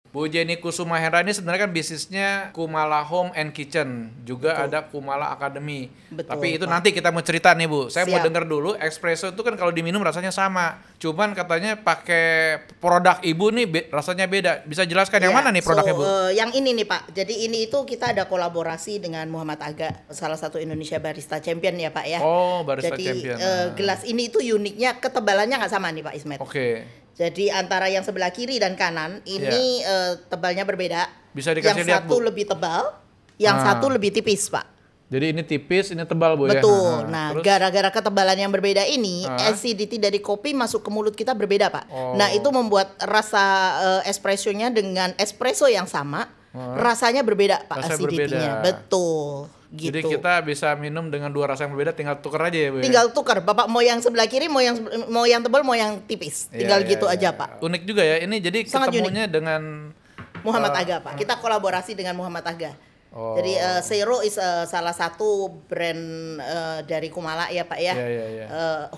Bu Jenny Kusuma Hendra ini sebenarnya kan bisnisnya Kumala Home and Kitchen, juga Betul. ada Kumala Academy. Betul, Tapi itu Pak. nanti kita mau cerita nih Bu. Saya mau Siap. denger dulu, espresso itu kan kalau diminum rasanya sama. Cuman katanya pakai produk Ibu nih rasanya beda. Bisa jelaskan yang mana nih produknya Bu? Yang ini nih Pak. Jadi ini itu kita ada kolaborasi dengan Muhammad Aga, salah satu Indonesia Barista Champion ya Pak ya. Oh, Barista Jadi, Champion. gelas ini itu uniknya ketebalannya nggak sama nih Pak Ismet. Oke. Jadi antara yang sebelah kiri dan kanan ini tebalnya berbeda. Bisa dikasih lihat, Yang satu Bu? lebih tebal, yang satu lebih tipis Pak. Jadi ini tipis, ini tebal Bu ya? Betul. Nah, terus? gara-gara ketebalan yang berbeda ini, acidity dari kopi masuk ke mulut kita berbeda, Pak. Oh. Nah, itu membuat rasa espressonya dengan espresso yang sama, rasanya berbeda, Pak, Rasanya acidity-nya. berbeda. Betul. Gitu. Jadi kita bisa minum dengan dua rasa yang berbeda, tinggal tuker aja ya Bu ya? Tinggal tukar, Bapak mau yang sebelah kiri, mau yang tebal, mau yang tipis. Tinggal Iya, gitu iya, aja, iya. Pak. Unik juga ya, ini jadi Sangat ketemunya dengan Muhammad Aga, Pak. Kita kolaborasi dengan Muhammad Aga. Oh. Jadi Zero is salah satu brand dari Kumala ya Pak ya. Iya, iya, iya.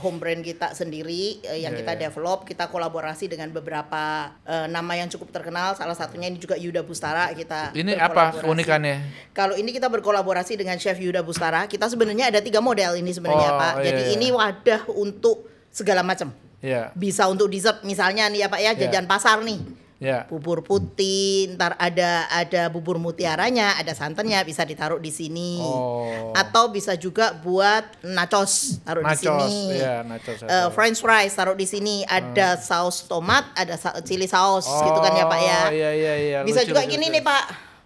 Home brand kita sendiri yang Iya, kita iya. develop, kita kolaborasi dengan beberapa nama yang cukup terkenal. Salah satunya ini juga Yuda Bustara kita. ini apa berkolaborasi. keunikannya? Kalau ini kita berkolaborasi dengan Chef Yuda Bustara. Kita sebenarnya ada 3 model ini sebenarnya Oh, Pak. iya, Jadi iya. ini wadah untuk segala macam. Iya, Bisa untuk dessert misalnya nih ya Pak ya, jajan pasar nih. iya. Bubur putih, ntar ada bubur mutiaranya, ada santannya, bisa ditaruh di sini. Oh. Atau bisa juga buat nachos, taruh di Nachos, sini. iya, nachos, nachos. French fries taruh di sini, ada saus tomat, ada chili saus gitu kan ya Pak ya. Oh, iya, iya, iya. Bisa Lucu, juga lucu, gini lucu. nih Pak.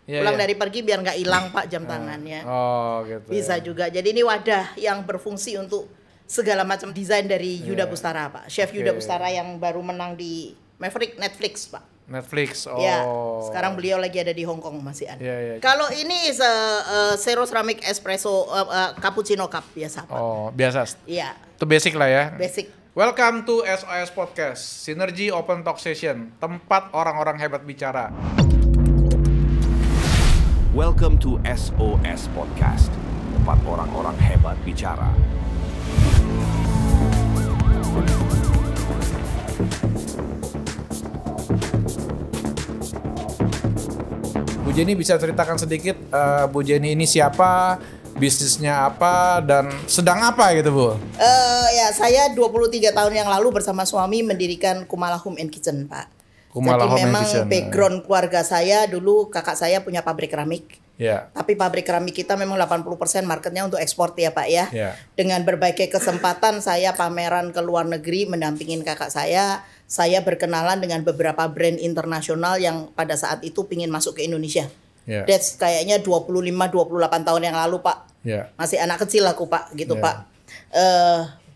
Iya, Pulang iya. dari pergi biar nggak hilang Pak jam tangannya. Oh, gitu. Bisa ya. juga. Jadi ini wadah yang berfungsi untuk segala macam desain dari Yuda Bustara Pak. Chef Yuda Oke. Bustara yang baru menang di Maverick Netflix Pak. Netflix. Oh. Ya, sekarang beliau lagi ada di Hong Kong masih ada. Iya, iya. Kalau ini Zero Ceramic Espresso Cappuccino Cup biasa Pak. Oh, biasa. Iya, Itu basic lah ya. basic. Welcome to SOS Podcast, Synergy Open Talk Session, tempat orang-orang hebat bicara. Welcome to SOS Podcast, tempat orang-orang hebat bicara. Bu Jenny bisa ceritakan sedikit Bu Jenny ini siapa, bisnisnya apa, dan sedang apa gitu Bu? Ya, saya 23 tahun yang lalu bersama suami mendirikan Kumala Home and Kitchen, Pak. Kumala Jadi Home and memang Kitchen. background keluarga saya dulu kakak saya punya pabrik keramik. Ya. Tapi pabrik keramik kita memang 80% marketnya untuk ekspor ya Pak ya. Ya. Dengan berbagai kesempatan saya pameran ke luar negeri mendampingin kakak saya berkenalan dengan beberapa brand internasional yang pada saat itu pingin masuk ke Indonesia. Ya. That's kayaknya 25-28 tahun yang lalu Pak. Ya. Masih anak kecil aku Pak gitu Ya. Pak.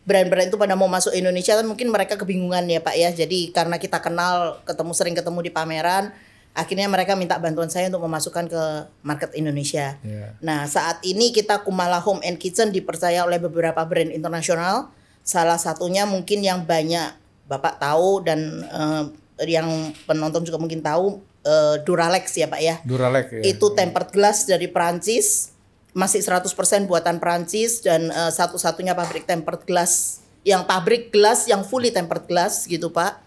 Brand-brand itu pada mau masuk Indonesia kan mungkin mereka kebingungan ya Pak ya. Jadi karena kita kenal, sering ketemu di pameran, akhirnya mereka minta bantuan saya untuk memasukkan ke market Indonesia. Ya. Nah, saat ini kita Kumala Home and Kitchen dipercaya oleh beberapa brand internasional. Salah satunya mungkin yang banyak Bapak tahu dan yang penonton juga mungkin tahu, Duralex ya Pak ya. Duralex ya. Itu tempered glass dari Perancis, masih 100% buatan Perancis dan satu-satunya pabrik tempered glass yang fully tempered glass gitu Pak.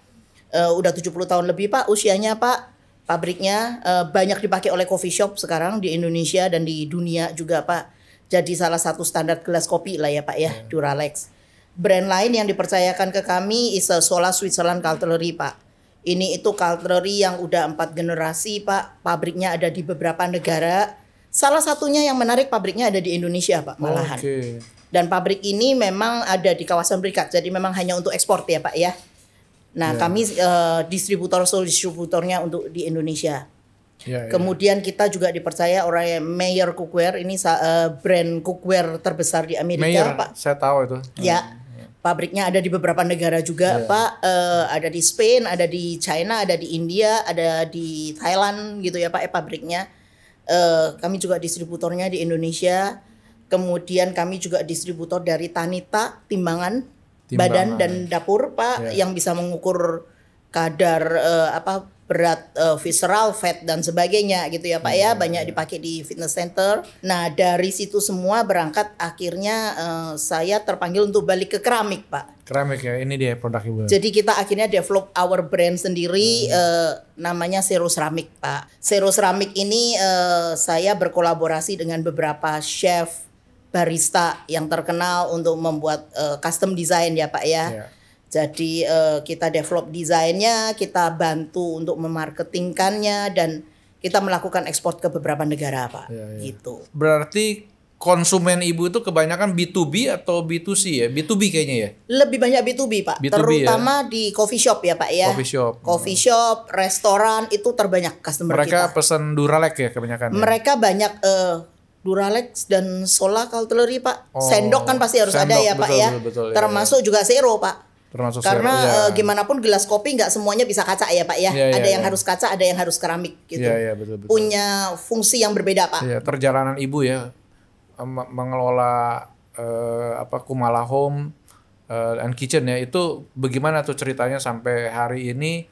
Udah 70 tahun lebih Pak usianya Pak. Pabriknya banyak dipakai oleh coffee shop sekarang di Indonesia dan di dunia juga Pak. Jadi salah satu standar gelas kopi lah ya Pak ya, Duralex. Brand lain yang dipercayakan ke kami is Sola Switzerland Cutlery Pak. Ini itu cutlery yang udah 4 generasi Pak. Pabriknya ada di beberapa negara. Salah satunya yang menarik pabriknya ada di Indonesia Pak malahan. Oke. Dan pabrik ini memang ada di kawasan berikat. Jadi memang hanya untuk ekspor ya Pak ya. Nah kami sole distributornya untuk di Indonesia. Ya, ya. Kemudian kita juga dipercaya oleh Mayer Cookware. Ini brand cookware terbesar di Amerika Mayer, Pak. saya tahu itu. Ya, pabriknya ada di beberapa negara juga, Pak. Ada di Spain, ada di China, ada di India, ada di Thailand gitu ya, Pak. Pabriknya. Kami juga distributornya di Indonesia. Kemudian kami juga distributor dari Tanita, timbangan, badan dan dapur, Pak, yang bisa mengukur kadar berat visceral fat dan sebagainya gitu ya Pak ya, banyak dipakai di fitness center. Nah dari situ semua berangkat akhirnya saya terpanggil untuk balik ke keramik Pak. Keramik ya, ini dia produk Ibu. Jadi kita akhirnya develop our brand sendiri namanya Zero Ceramic Pak. Zero Ceramic ini saya berkolaborasi dengan beberapa chef barista yang terkenal untuk membuat custom design ya Pak ya. Yeah. Jadi kita develop desainnya, kita bantu untuk memarketingkannya dan kita melakukan ekspor ke beberapa negara Pak. Gitu. Berarti konsumen Ibu itu kebanyakan B2B atau B2C ya? B2B kayaknya ya? Lebih banyak B2B Pak, B2B terutama di coffee shop ya Pak ya. Coffee shop. Restoran itu terbanyak customer Mereka kita. pesan Duralex ya kebanyakan. Mereka banyak Duralex dan Sola Cutlery Pak. Sendok kan pasti harus ada ya Pak betul, ya. betul, termasuk juga Zero Pak. Termasuk karena gimana pun gelas kopi nggak semuanya bisa kaca ya Pak ya. Ada yang harus kaca, ada yang harus keramik gitu. Betul. Punya fungsi yang berbeda Pak. Perjalanan Ibu ya mengelola Kumala Home and Kitchen ya, itu bagaimana tuh ceritanya sampai hari ini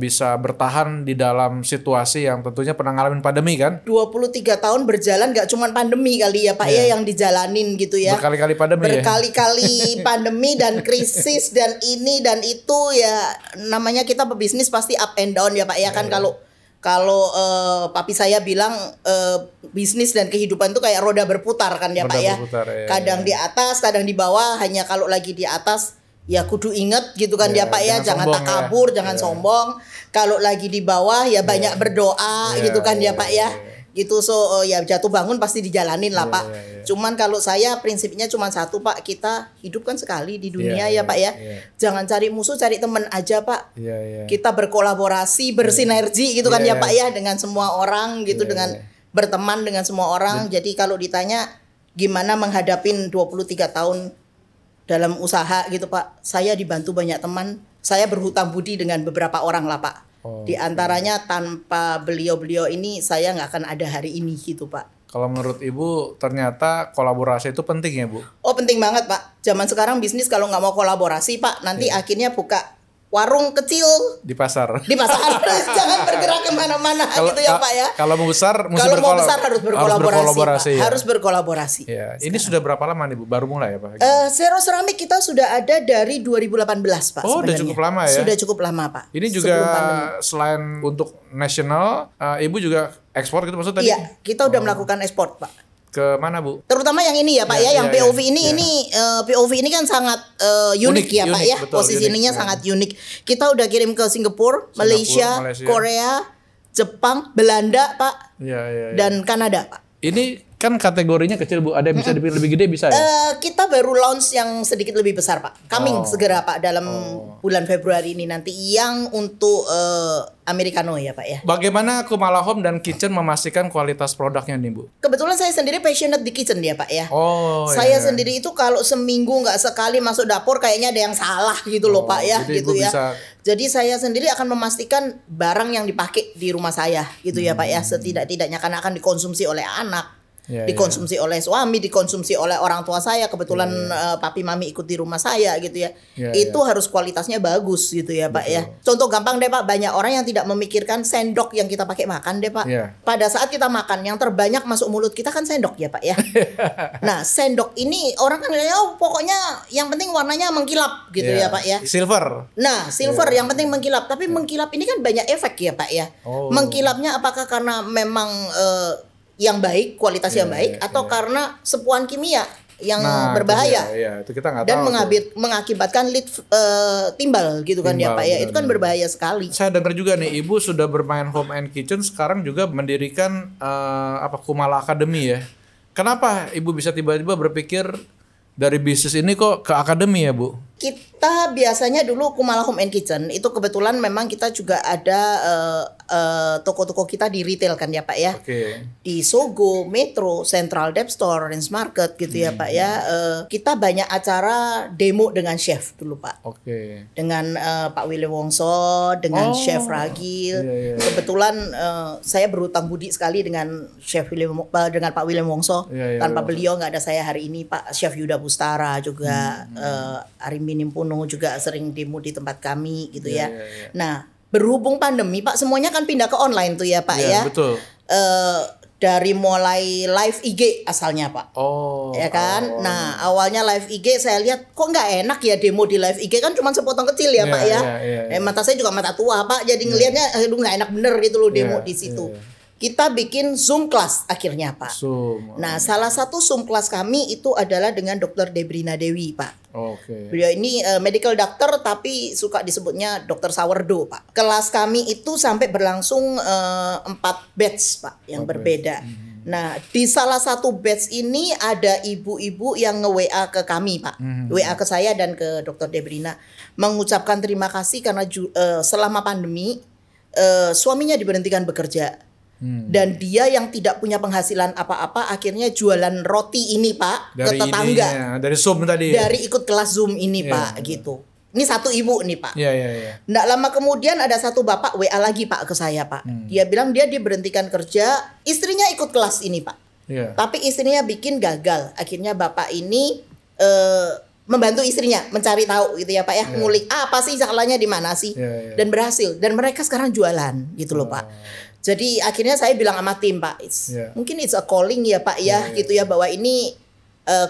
bisa bertahan di dalam situasi yang tentunya pernah ngalamin pandemi kan? 23 tahun berjalan gak cuma pandemi kali ya Pak ya yang dijalanin gitu ya. Berkali-kali pandemi Berkali-kali pandemi dan krisis dan ini dan itu ya, namanya kita pebisnis pasti up and down ya Pak ya kan. Kalau papi saya bilang bisnis dan kehidupan itu kayak roda berputar kan ya Pak ya. Kadang di atas, kadang di bawah. Hanya kalau lagi di atas ya kudu inget gitu kan ya Pak ya, jangan takabur, jangan sombong. Kalau lagi di bawah ya banyak berdoa gitu kan ya Pak ya. Gitu ya jatuh bangun pasti dijalanin lah Pak. Cuman kalau saya prinsipnya cuma satu Pak, kita hidup kan sekali di dunia ya Pak ya. Jangan cari musuh, cari teman aja Pak. Kita berkolaborasi, bersinergi gitu kan ya Pak ya, dengan semua orang gitu, dengan berteman dengan semua orang. Jadi kalau ditanya gimana menghadapin 23 tahun dalam usaha gitu Pak, saya dibantu banyak teman. Saya berhutang budi dengan beberapa orang lah Pak. Di antaranya tanpa beliau-beliau ini saya nggak akan ada hari ini gitu Pak. Kalau menurut Ibu ternyata kolaborasi itu penting ya Bu? Oh penting banget Pak. Zaman sekarang bisnis kalau nggak mau kolaborasi Pak, nanti akhirnya buka warung kecil di pasar. Jangan bergerak kemana-mana gitu ya Pak ya. Kalau mau besar, mau besar harus berkolaborasi. Ya. Harus berkolaborasi. Ya. Ini sudah berapa lama nih Bu? Baru mulai ya Pak? Zero Ceramic kita sudah ada dari 2018 Pak. Oh sebenarnya. udah cukup lama ya? Sudah cukup lama Pak. Ini juga selain untuk nasional, Ibu juga ekspor gitu maksudnya tadi? Iya, kita udah melakukan ekspor Pak. Ke mana Bu? Terutama yang ini ya Pak yang POV ini POV ini kan sangat unik ya Pak ya. Positioningnya sangat unik. Kita udah kirim ke Singapura, Malaysia, Korea, Jepang, Belanda Pak, dan Kanada Pak. Ini kan kategorinya kecil Bu, ada yang bisa lebih gede bisa ya? Kita baru launch yang sedikit lebih besar Pak. Coming segera Pak dalam bulan Februari ini nanti yang untuk Americano ya Pak ya. Bagaimana Kumala Home dan Kitchen memastikan kualitas produknya nih Bu? Kebetulan saya sendiri passionate di kitchen ya Pak ya. Saya sendiri itu kalau seminggu nggak sekali masuk dapur kayaknya ada yang salah gitu loh Pak ya gitu ya. Jadi saya sendiri akan memastikan barang yang dipakai di rumah saya gitu ya Pak ya, setidak-tidaknya karena akan dikonsumsi oleh anak. Dikonsumsi oleh suami, dikonsumsi oleh orang tua saya. Kebetulan papi mami ikut di rumah saya gitu ya. Itu harus kualitasnya bagus gitu ya Pak ya. Contoh gampang deh Pak, banyak orang yang tidak memikirkan sendok yang kita pakai makan deh Pak. Pada saat kita makan yang terbanyak masuk mulut kita kan sendok ya Pak ya. Nah sendok ini orang kan pokoknya yang penting warnanya mengkilap gitu ya Pak ya. Silver. Nah silver yang penting mengkilap. Tapi mengkilap ini kan banyak efek ya Pak ya. Mengkilapnya apakah karena memang yang baik, kualitas yang baik, atau karena sepuan kimia yang berbahaya itu kita nggak dan tahu mengakibatkan lid timbal gitu kan ya Pak ya. Itu kan berbahaya sekali. Saya dengar juga nih Ibu sudah bermain home and kitchen, sekarang juga mendirikan Kumala Academy ya. Kenapa Ibu bisa tiba-tiba berpikir dari bisnis ini kok ke akademi ya Bu? Kita biasanya dulu Kumala Home and Kitchen itu kebetulan memang kita juga ada toko-toko kita di retail kan ya Pak ya. Di Sogo, Metro, Central Dep Store, Range Market gitu ya Pak ya. Kita banyak acara demo dengan chef dulu Pak. Dengan Pak William Wongso, dengan Chef Ragil. Kebetulan saya berhutang budi sekali dengan dengan Pak William Wongso. Tanpa beliau nggak ada saya hari ini Pak. Chef Yuda Bustara juga Arim Minim Puno juga sering demo di tempat kami gitu ya. Nah, berhubung pandemi Pak, semuanya kan pindah ke online tuh ya Pak Iya, ya. betul. Dari mulai live IG asalnya Pak. Oh. Ya kan. Nah awalnya live IG saya lihat kok nggak enak ya demo di live IG, kan cuma sepotong kecil ya Iya, Pak ya. iya. Mata saya juga mata tua Pak, jadi ngelihatnya aduh nggak enak bener gitu loh demo Iya, di situ. iya. Kita bikin Zoom class akhirnya Pak. Zoom. Nah salah satu Zoom class kami itu adalah dengan Dr. Debrina Dewi Pak. Oke. Beliau ini medical doctor tapi suka disebutnya dokter sourdough Pak. Kelas kami itu sampai berlangsung 4 batch Pak yang berbeda. Nah di salah satu batch ini ada ibu-ibu yang nge-WA ke kami Pak. WA ke saya dan ke dokter Debrina. Mengucapkan terima kasih karena selama pandemi suaminya diberhentikan bekerja. Dan dia yang tidak punya penghasilan apa-apa akhirnya jualan roti ini Pak Dari ke tetangga. ininya, dari Zoom tadi. Dari ikut kelas Zoom ini Pak gitu. Ini satu ibu nih Pak. Iya. Nggak lama kemudian ada satu bapak WA lagi Pak ke saya Pak. Dia bilang dia diberhentikan kerja, istrinya ikut kelas ini Pak. Iya. Tapi istrinya bikin gagal. Akhirnya bapak ini membantu istrinya mencari tahu gitu ya Pak ya, ngulik apa sih salahnya di mana sih, Iya. dan berhasil. Dan mereka sekarang jualan gitu loh Pak. Jadi akhirnya saya bilang sama tim Pak, mungkin it's a calling ya Pak ya, gitu ya, bahwa ini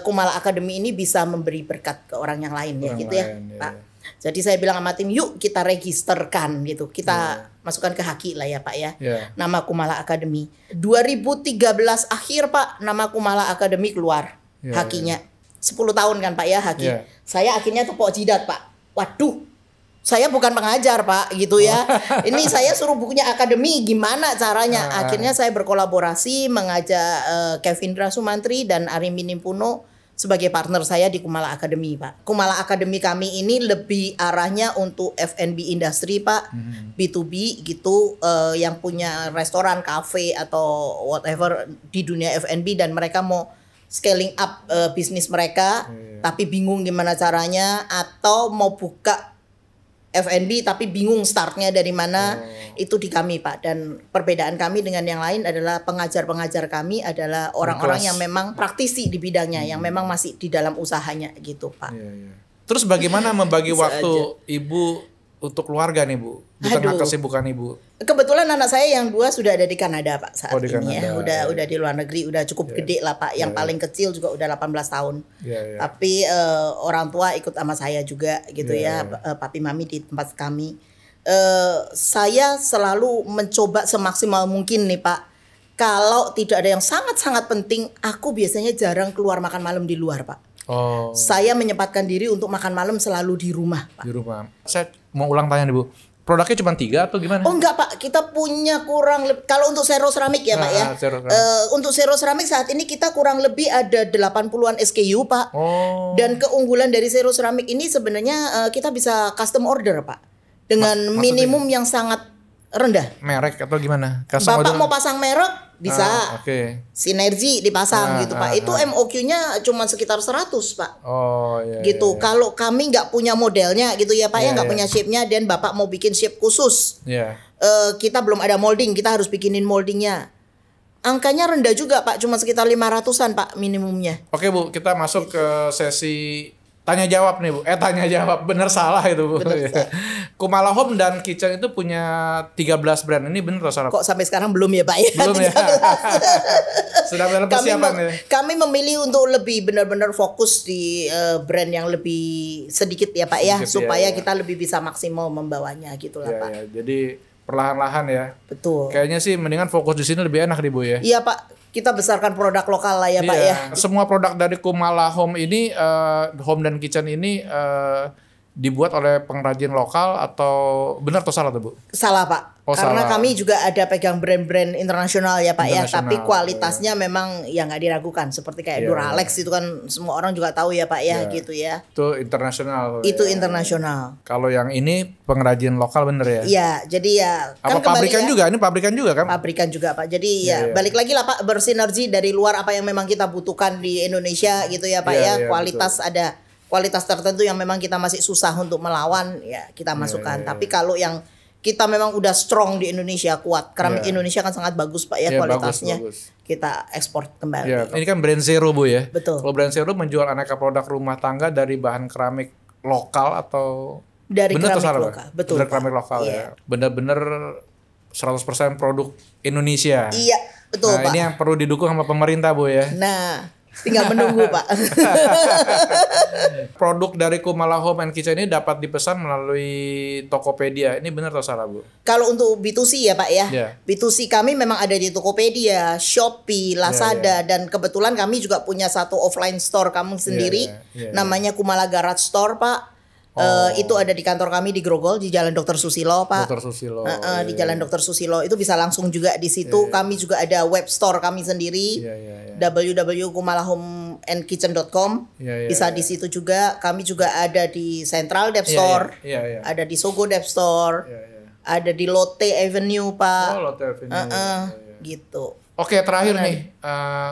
Kumala Academy ini bisa memberi berkat ke orang yang lain ya, gitu ya Pak. Jadi saya bilang sama tim, yuk kita registerkan gitu, kita masukkan ke Haki lah ya Pak ya, nama Kumala Academy. 2013 akhir Pak, nama Kumala Academy keluar, Hakinya. 10 tahun kan Pak ya Haki. Saya akhirnya tepok jidat Pak. Waduh, saya bukan pengajar Pak gitu ya. Ini saya suruh bukunya akademi, gimana caranya? Akhirnya saya berkolaborasi mengajak Kevin Sumantri dan Arimin Nimpuno sebagai partner saya di Kumala Academy Pak. Kumala Academy kami ini lebih arahnya untuk F&B industri Pak, B2B gitu, yang punya restoran, cafe atau whatever di dunia F&B dan mereka mau scaling up bisnis mereka, tapi bingung gimana caranya, atau mau buka F&B tapi bingung startnya dari mana, itu di kami Pak. Dan perbedaan kami dengan yang lain adalah pengajar-pengajar kami adalah orang-orang yang memang praktisi di bidangnya, yang memang masih di dalam usahanya gitu Pak. Terus bagaimana membagi Bisa waktu aja. Ibu untuk keluarga nih Bu, di tengah Aduh. kesibukan Ibu? Kebetulan anak saya yang 2 sudah ada di Kanada Pak saat di ini ya. Kanada. Udah di luar negeri, udah cukup gede lah Pak. Yang paling kecil juga udah 18 tahun. Tapi orang tua ikut sama saya juga gitu ya. Papi mami di tempat kami. Saya selalu mencoba semaksimal mungkin nih Pak. Kalau tidak ada yang sangat-sangat penting, aku biasanya jarang keluar makan malam di luar Pak. Saya menyempatkan diri untuk makan malam selalu di rumah Pak. Di rumah. Saya mau ulang tanya nih Bu. Produknya cuma 3 atau gimana? Oh enggak Pak, kita punya kalau untuk sero seramik ya Pak ya. Untuk sero seramik saat ini kita kurang lebih ada 80-an SKU Pak. Dan keunggulan dari sero seramik ini sebenarnya kita bisa custom order Pak. Dengan minimum yang sangat rendah. Merek atau gimana? Bapak mau pasang merek bisa. Sinergi dipasang gitu Pak. Itu MOQ-nya cuma sekitar 100 Pak. Gitu. Kalau kami nggak punya modelnya gitu ya Pak ya, nggak punya shape-nya, dan Bapak mau bikin shape khusus. Kita belum ada molding, kita harus bikinin moldingnya. Angkanya rendah juga Pak, cuma sekitar 500-an Pak minimumnya. Oke Bu, kita masuk ke sesi tanya jawab nih Bu. Tanya jawab, bener salah itu Bu. Kumala Home dan Kitchen itu punya 13 brand. Ini bener atau salah? Kok sampai sekarang belum ya Pak ya? Belum ya. Sudah dalam persiapan ya. Kami memilih untuk lebih benar-benar fokus di brand yang lebih sedikit ya Pak ya, supaya kita lebih bisa maksimal membawanya gitu lah Pak. Jadi perlahan-lahan ya. Betul. Kayaknya sih mendingan fokus di sini lebih enak nih Bu ya. Iya Pak. Kita besarkan produk lokal lah ya Pak ya. Semua produk dari Kumala Home ini, Home dan Kitchen ini dibuat oleh pengrajin lokal atau benar atau salah tuh Bu? Salah Pak. Karena kami juga ada pegang brand-brand internasional ya Pak ya. Tapi kualitasnya memang ya nggak diragukan. Seperti kayak Duralex itu kan semua orang juga tahu ya Pak ya, gitu ya. Itu internasional. Itu internasional. Kalau yang ini pengrajin lokal bener ya? Iya, jadi ya. Apa kan pabrikan juga? Ini pabrikan juga kan? Pabrikan juga Pak. Jadi balik lagi lah Pak, bersinergi dari luar apa yang memang kita butuhkan di Indonesia gitu ya Pak ya. Kualitas betul. Ada kualitas tertentu yang memang kita masih susah untuk melawan ya kita masukkan. Tapi kalau yang kita memang udah strong di Indonesia, kuat. Keramik Indonesia kan sangat bagus Pak ya kualitasnya. Bagus. Kita ekspor kembali. Ini kan brand Zero Bu ya. Betul. Kalau brand Zero menjual aneka produk rumah tangga dari bahan keramik lokal atau Dari Bener atau keramik salah, lokal. Pak? Betul, Bener Pak. keramik lokal Iya. ya. Bener-bener 100% produk Indonesia. Iya, betul Nah, Pak. ini yang perlu didukung sama pemerintah, Bu ya. Nah, tinggal menunggu Pak. Produk dari Kumala Home and Kitchen ini dapat dipesan melalui Tokopedia. Ini benar atau salah, Bu? Kalau untuk B2C ya Pak ya, Iya. B2C kami memang ada di Tokopedia, Shopee, Lazada, dan kebetulan kami juga punya satu offline store kami sendiri, iya. namanya Kumala Garage Store Pak. Itu ada di kantor kami di Grogol di Jalan Dr. Susilo Pak. Dr. Susilo. Di Jalan Dr. Susilo itu bisa langsung juga di situ. Kami juga ada web store kami sendiri, www.kumalahomeandkitchen.com. Bisa di situ juga. Kami juga ada di Central Dep Store, ada di Sogo Dep Store, ada di Lotte Avenue Pak. Oh, Lotte Avenue. Gitu. Oke, terakhir nih,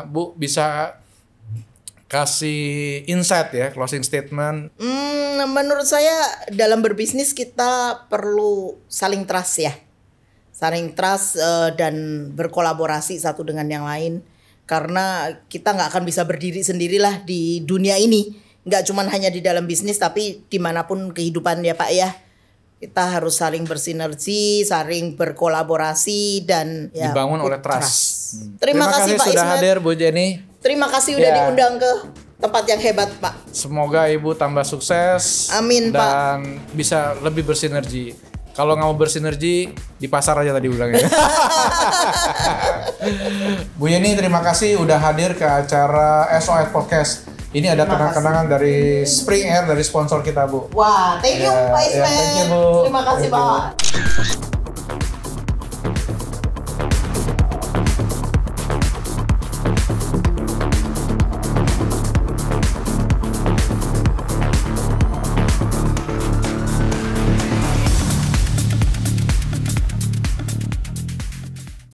Bu bisa kasih insight ya, closing statement. Menurut saya dalam berbisnis kita perlu saling trust ya. Saling trust dan berkolaborasi satu dengan yang lain. Karena kita nggak akan bisa berdiri sendirilah di dunia ini. Nggak cuma hanya di dalam bisnis tapi dimanapun kehidupan ya Pak ya. Kita harus saling bersinergi, saling berkolaborasi dan ya, dibangun oleh trust. Terima kasih Pak sudah Ismet. hadir Bu Jenny. Terima kasih udah diundang ke tempat yang hebat Pak. Semoga Ibu tambah sukses. Amin Pak. Dan bisa lebih bersinergi. Kalau nggak mau bersinergi di pasar aja tadi bilangnya. Bu Jenny terima kasih udah hadir ke acara SOS Podcast. Ini ada kenang-kenangan dari Spring Air dari sponsor kita Bu. Wah, thank you Pak Ismet. Thank you Bu. Terima kasih Pak.